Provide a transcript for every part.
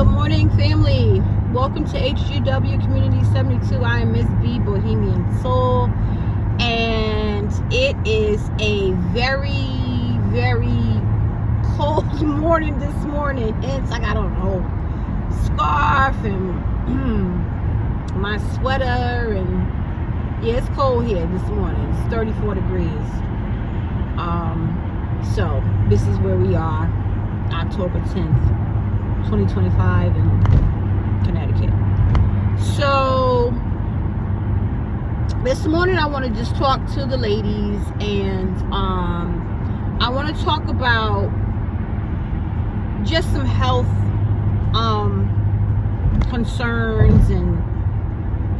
Good morning, family. Welcome to HGW Community 72. I am Miss B, Bohemian Soul, and it is a very, very cold morning this morning. It's like, I don't know, scarf and my sweater, and yeah, it's cold here this morning. It's 34 degrees. So this is where we are, October 10th. 2025 in Connecticut. So this morning I want to just talk to the ladies, and I want to talk about just some health concerns and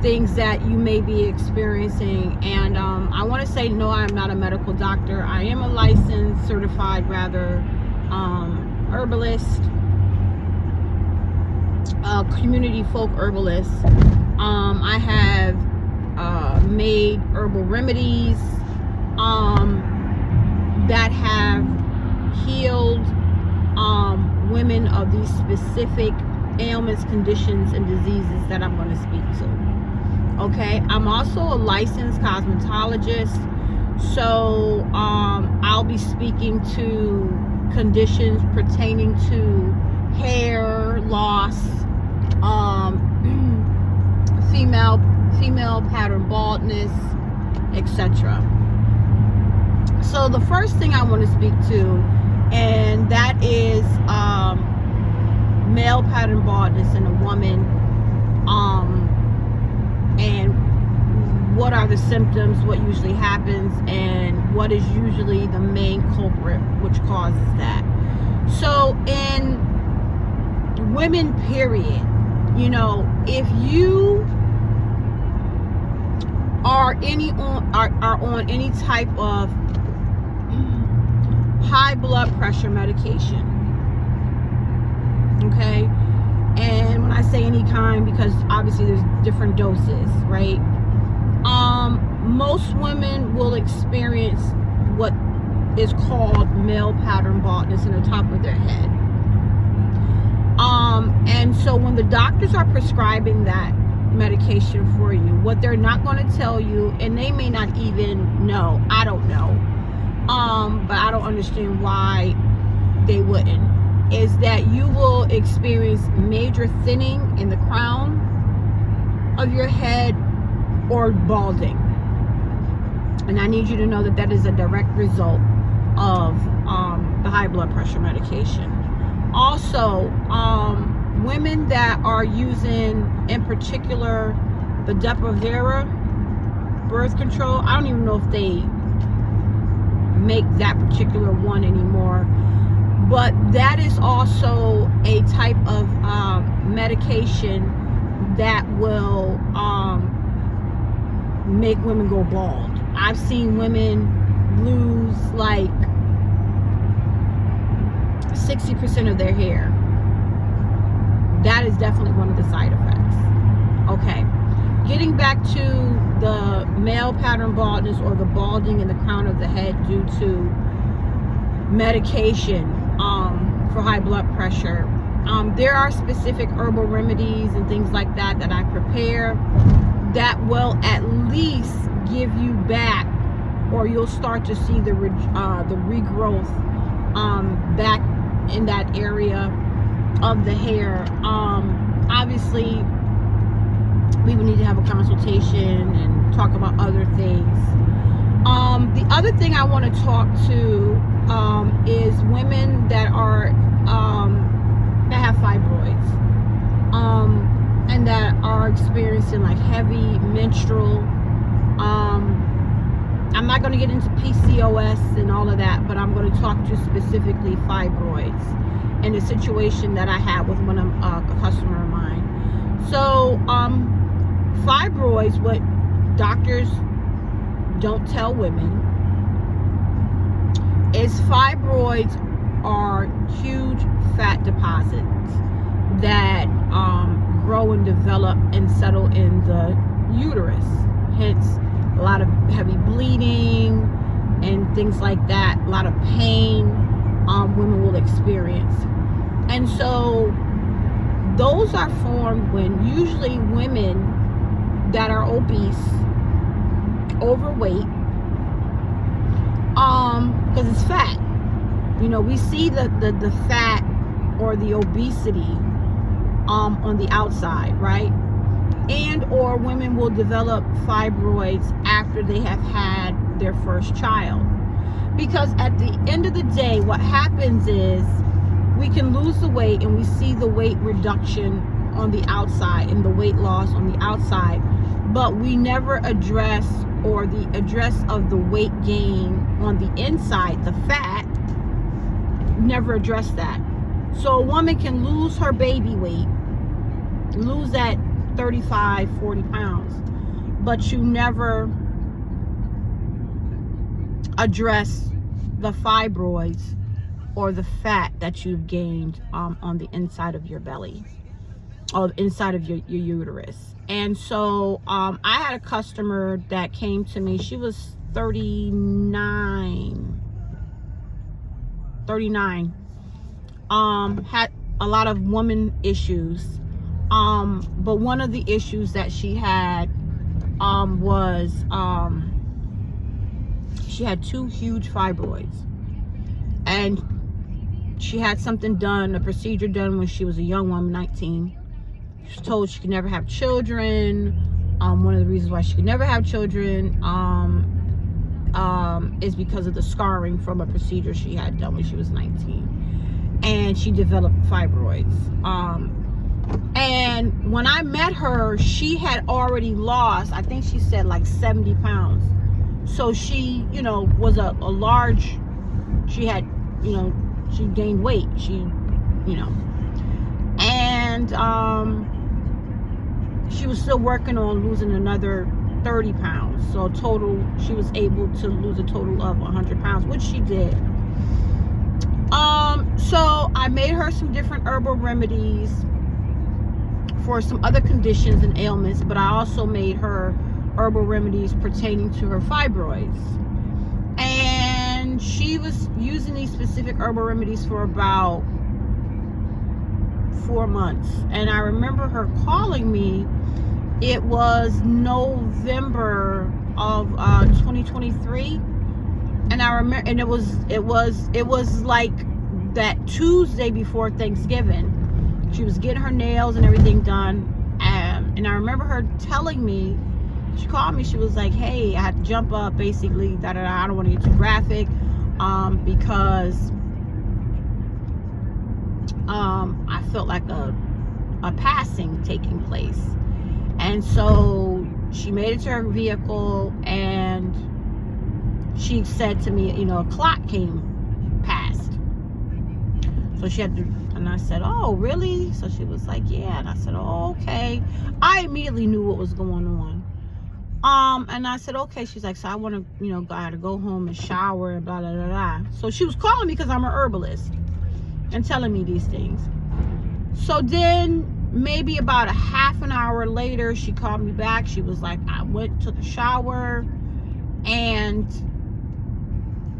things that you may be experiencing. And I want to say, no, I'm not a medical doctor. I am a licensed, certified rather, herbalist, community folk herbalist. I have made herbal remedies that have healed women of these specific ailments, conditions, and diseases that I'm going to speak to. Okay, I'm also a licensed cosmetologist, so I'll be speaking to conditions pertaining to hair loss, female pattern baldness, etc. So the first thing I want to speak to, and that is male pattern baldness in a woman, and what are the symptoms, what usually happens, and what is usually the main culprit which causes that. So in women, period, you know, if you are on any type of high blood pressure medication, okay, and when I say any kind, because obviously there's different doses, right? Most women will experience what is called male pattern baldness in the top of their head. And so when the doctors are prescribing that medication for you, what they're not going to tell you, and they may not even know, I don't know, but I don't understand why they wouldn't, is that you will experience major thinning in the crown of your head or balding. And I need you to know that that is a direct result of the high blood pressure medication. Also, women that are using, in particular, the Depo-Provera birth control, I don't even know if they make that particular one anymore, but that is also a type of medication that will make women go bald. I've seen women lose like 60% of their hair. That is definitely one of the side effects. Okay, getting back to the male pattern baldness, or the balding in the crown of the head due to medication for high blood pressure. There are specific herbal remedies and things like that that I prepare that will at least give you back, or you'll start to see the regrowth back in that area of the hair. Obviously we would need to have a consultation and talk about other things. The other thing I want to talk to is women that are that have fibroids, and that are experiencing like heavy menstrual. I'm not going to get into PCOS and all of that, but I'm going to talk to specifically fibroids and a situation that I had with one of a customer of mine. So fibroids, what doctors don't tell women is fibroids are huge fat deposits that grow and develop and settle in the uterus, hence a lot of heavy bleeding and things like that, a lot of pain women will experience. And so those are formed when usually women that are obese, overweight, because it's fat. You know, we see the fat or the obesity on the outside, right? And or women will develop fibroids after they have had their first child. Because at the end of the day, what happens is we can lose the weight and we see the weight reduction on the outside and the weight loss on the outside, but we never address, or the address of the weight gain on the inside, the fat, never address that. So a woman can lose her baby weight, lose that 35, 40 pounds, but you never address the fibroids or the fat that you've gained on the inside of your belly, or inside of your uterus. And so I had a customer that came to me. She was 39, had a lot of woman issues, but one of the issues that she had was she had 2 huge fibroids, and she had something done, a procedure done when she was a young woman, 19. She was told she could never have children. One of the reasons why she could never have children is because of the scarring from a procedure she had done when she was 19. And she developed fibroids. And when I met her, she had already lost, I think she said like 70 pounds. So she, you know, was a large, she had, you know, she gained weight, she, you know, and she was still working on losing another 30 pounds. So total, she was able to lose a total of 100 pounds, which she did. So I made her some different herbal remedies for some other conditions and ailments, but I also made her herbal remedies pertaining to her fibroids. And she was using these specific herbal remedies for about 4 months. And I remember her calling me. It was November of 2023, and I remember, and it was like that Tuesday before Thanksgiving. She was getting her nails and everything done, and I remember her telling me, she called me, she was like, hey, I had to jump up, basically, I don't want to get too graphic, because I felt like a passing taking place. And so she made it to her vehicle, and she said to me, you know, a clock came past. So she had to, and I said, oh, really? So she was like, yeah. And I said, oh, okay. I immediately knew what was going on. And I said, okay. She's like, so I want to, you know, I had to go home and shower and blah, blah, blah, blah. So she was calling me because I'm an herbalist and telling me these things. So then maybe about a half an hour later, she called me back. She was like, I took a shower, and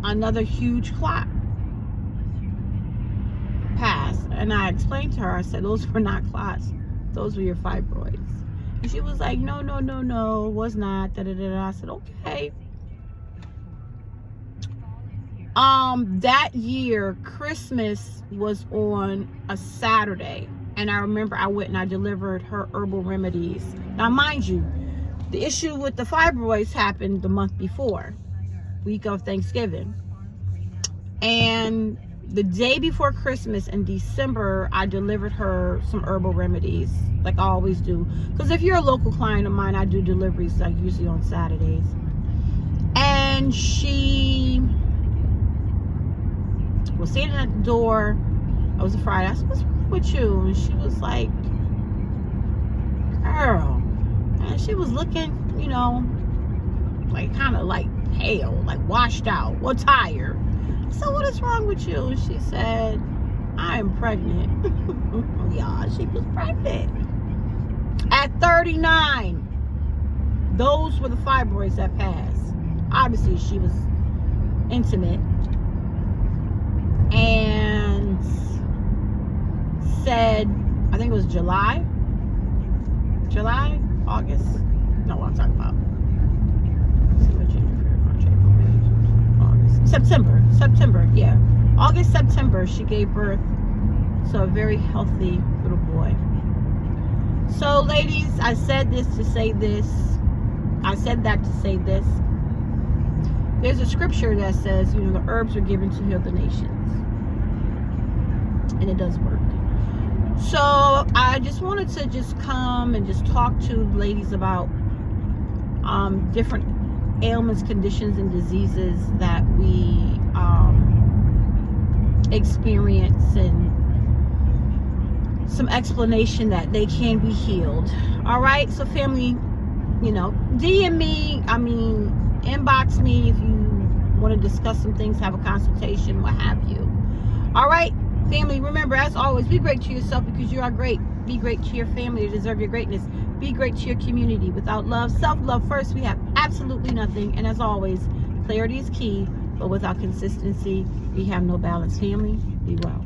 another huge clot passed. And I explained to her, I said, those were not clots, those were your fibroids. And she was like, no, it was not. I said, okay. That year, Christmas was on a Saturday. And I remember I went and I delivered her herbal remedies. Now, mind you, the issue with the fibroids happened the month before, week of Thanksgiving. And the day before Christmas in December, I delivered her some herbal remedies, like I always do. Because if you're a local client of mine, I do deliveries, like usually on Saturdays. And she was standing at the door. It was a Friday. I said, what's wrong with you? And she was like, girl. And she was looking, you know, like kind of like pale, like washed out, or tired. So what is wrong with you? And she said, I am pregnant. Yeah, she was pregnant. At 39. Those were the fibroids that passed. Obviously, she was intimate. And said, I think it was July, August. No, what I'm talking about. Let's see what January, March, April, May, August, September. Yeah, August, September. She gave birth to a very healthy little boy. So, ladies, I said this to say this. I said that to say this. There's a scripture that says, you know, the herbs are given to heal the nations. And it does work. So I just wanted to just come and just talk to ladies about different ailments, conditions, and diseases that we experience, and some explanation that they can be healed. All right, so family, you know, DM me, inbox me if you want to discuss some things, have a consultation, what have you. All right, family, remember, as always, be great to yourself because you are great. Be great to your family. You deserve your greatness. Be great to your community. Without love, self-love first, we have absolutely nothing. And as always, clarity is key, but without consistency, we have no balance. Family, be well.